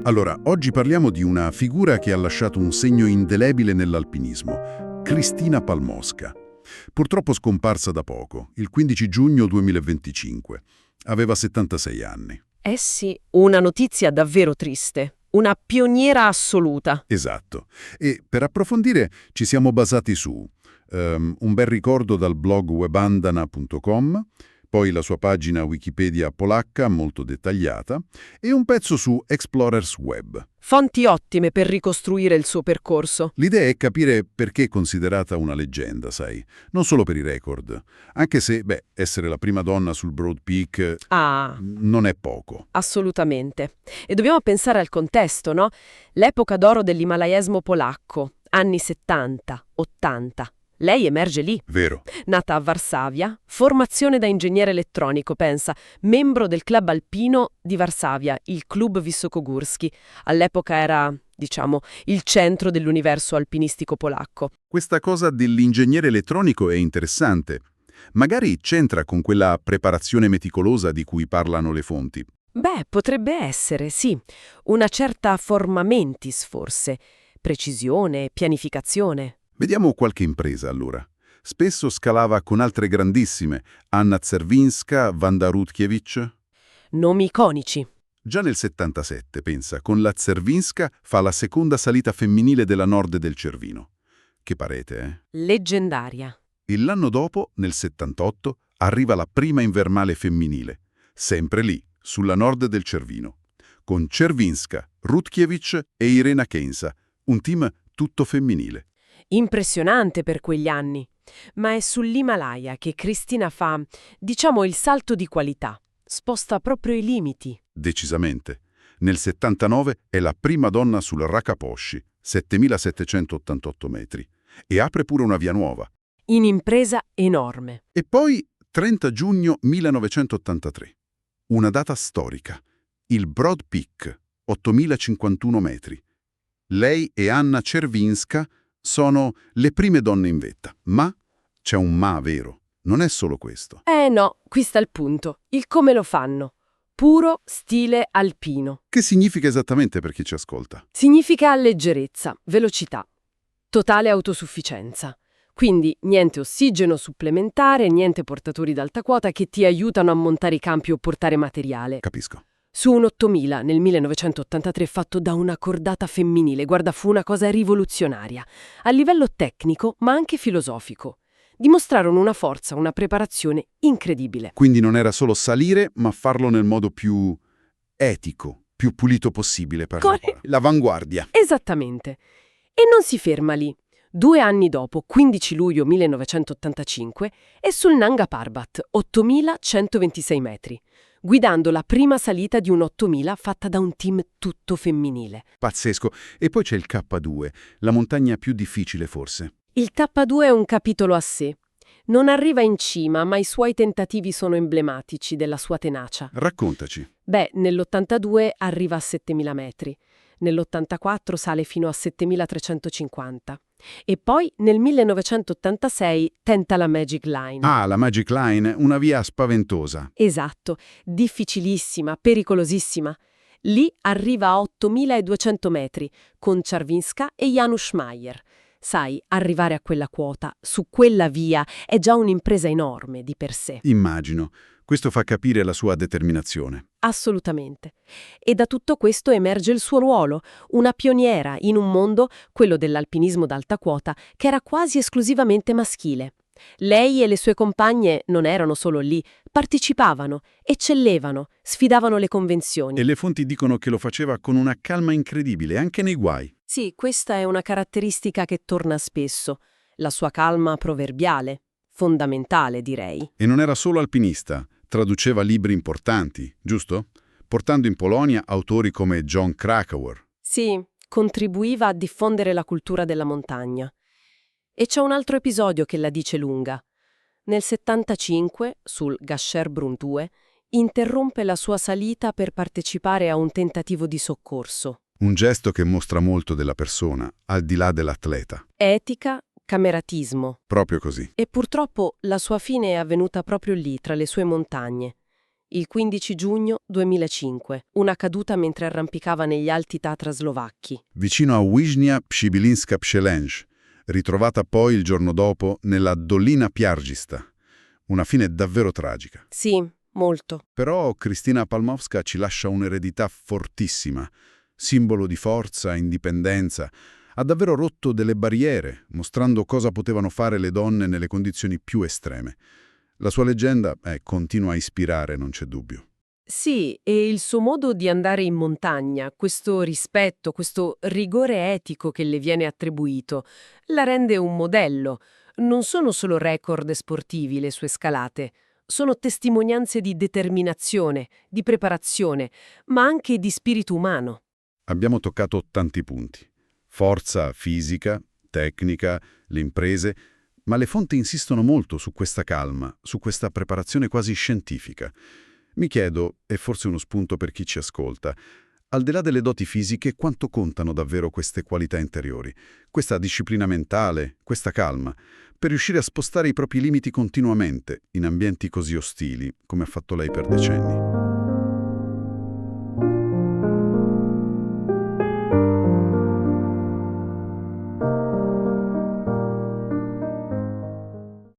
Allora, oggi parliamo di una figura che ha lasciato un segno indelebile nell'alpinismo, Cristina Palmosca. Purtroppo scomparsa da poco, il 15 giugno 2025. Aveva 76 anni. Eh sì, una notizia davvero triste. Una pioniera assoluta. Esatto. E per approfondire ci siamo basati su un bel ricordo dal blog webandana.com, poi la sua pagina Wikipedia polacca molto dettagliata e un pezzo su Explorers Web. Fonti ottime per ricostruire il suo percorso. L'idea è capire perché è considerata una leggenda, sai, non solo per i record, anche se, essere la prima donna sul Broad Peak Ah, non è poco. assolutamente. E dobbiamo pensare al contesto, no? L'epoca d'oro dell'himalayesmo polacco, anni 70, 80. Lei emerge lì. Vero. Nata a Varsavia, formazione da ingegnere elettronico, pensa, membro del club alpino di Varsavia, il Klub Wysokogórski. All'epoca era, il centro dell'universo alpinistico polacco. Questa cosa dell'ingegnere elettronico è interessante. Magari c'entra con quella preparazione meticolosa di cui parlano le fonti. Beh, potrebbe essere, sì. Una certa forma mentis, forse. Precisione, pianificazione. Vediamo qualche impresa, allora. Spesso scalava con altre grandissime, Anna Czerwinska, Wanda Rutkiewicz. Nomi iconici. Già nel 77, pensa, con la Czerwinska fa la seconda salita femminile della Nord del Cervino. Che parete, eh? Leggendaria. E l'anno dopo, nel 78, arriva la prima invermale femminile, sempre lì, sulla Nord del Cervino, con Czerwinska, Rutkiewicz e Irena Keinsa, un team tutto femminile. Impressionante per quegli anni. Ma è sull'Himalaya che Cristina fa, il salto di qualità. Sposta proprio i limiti. Decisamente. Nel 79 è la prima donna sul Rakaposhi, 7.788 metri, e apre pure una via nuova. In impresa enorme. E poi 30 giugno 1983. Una data storica. Il Broad Peak, 8.051 metri. Lei e Anna Czerwinska sono le prime donne in vetta. Ma c'è un ma vero. Non è solo questo. No, qui sta il punto. Il come lo fanno. Puro stile alpino. Che significa esattamente per chi ci ascolta? Significa leggerezza, velocità, totale autosufficienza. Quindi niente ossigeno supplementare, niente portatori d'alta quota che ti aiutano a montare i campi o portare materiale. Capisco. Su un 8000 nel 1983 fatto da una cordata femminile, guarda, fu una cosa rivoluzionaria, a livello tecnico ma anche filosofico. Dimostrarono una forza, una preparazione incredibile. Quindi non era solo salire, ma farlo nel modo più etico, più pulito possibile per l'avanguardia. Esattamente. E non si ferma lì. 2 anni dopo, 15 luglio 1985, è sul Nanga Parbat, 8.126 metri, guidando la prima salita di un 8.000 fatta da un team tutto femminile. Pazzesco. E poi c'è il K2, la montagna più difficile forse. Il K2 è un capitolo a sé. Non arriva in cima, ma i suoi tentativi sono emblematici della sua tenacia. Raccontaci. Nell'82 arriva a 7.000 metri, nell'84 sale fino a 7.350 e poi nel 1986 tenta la Magic Line. Ah, la Magic Line, una via spaventosa. Esatto, difficilissima, pericolosissima. Lì arriva a 8.200 metri con Czerwinska e Janusz Meyer. Sai, arrivare a quella quota, su quella via, è già un'impresa enorme di per sé. Immagino. Questo fa capire la sua determinazione. Assolutamente. E da tutto questo emerge il suo ruolo, una pioniera in un mondo, quello dell'alpinismo d'alta quota, che era quasi esclusivamente maschile. Lei e le sue compagne non erano solo lì, partecipavano, eccellevano, sfidavano le convenzioni. E le fonti dicono che lo faceva con una calma incredibile, anche nei guai. Sì, questa è una caratteristica che torna spesso, la sua calma proverbiale, fondamentale direi. E non era solo alpinista, traduceva libri importanti, giusto? Portando in Polonia autori come John Krakauer. Sì, contribuiva a diffondere la cultura della montagna. E c'è un altro episodio che la dice lunga. Nel 75, sul Gasherbrum 2, interrompe la sua salita per partecipare a un tentativo di soccorso. Un gesto che mostra molto della persona, al di là dell'atleta. Etica, cameratismo. Proprio così. E purtroppo la sua fine è avvenuta proprio lì, tra le sue montagne. il 15 giugno 2005, una caduta mentre arrampicava negli Alti Tatra slovacchi. Vicino a Wisnia Przybylinska Przełęcz, ritrovata poi il giorno dopo nella Dolina Piargista. Una fine davvero tragica. Sì, molto. Però Kristina Palmowska ci lascia un'eredità fortissima, simbolo di forza, indipendenza. Ha davvero rotto delle barriere, mostrando cosa potevano fare le donne nelle condizioni più estreme. La sua leggenda continua a ispirare, non c'è dubbio. Sì, e il suo modo di andare in montagna, questo rispetto, questo rigore etico che le viene attribuito, la rende un modello. Non sono solo record sportivi le sue scalate, sono testimonianze di determinazione, di preparazione, ma anche di spirito umano. Abbiamo toccato tanti punti. Forza fisica, tecnica, le imprese, ma le fonti insistono molto su questa calma, su questa preparazione quasi scientifica. Mi chiedo, e forse uno spunto per chi ci ascolta, al di là delle doti fisiche, quanto contano davvero queste qualità interiori, questa disciplina mentale, questa calma, per riuscire a spostare i propri limiti continuamente in ambienti così ostili, come ha fatto lei per decenni?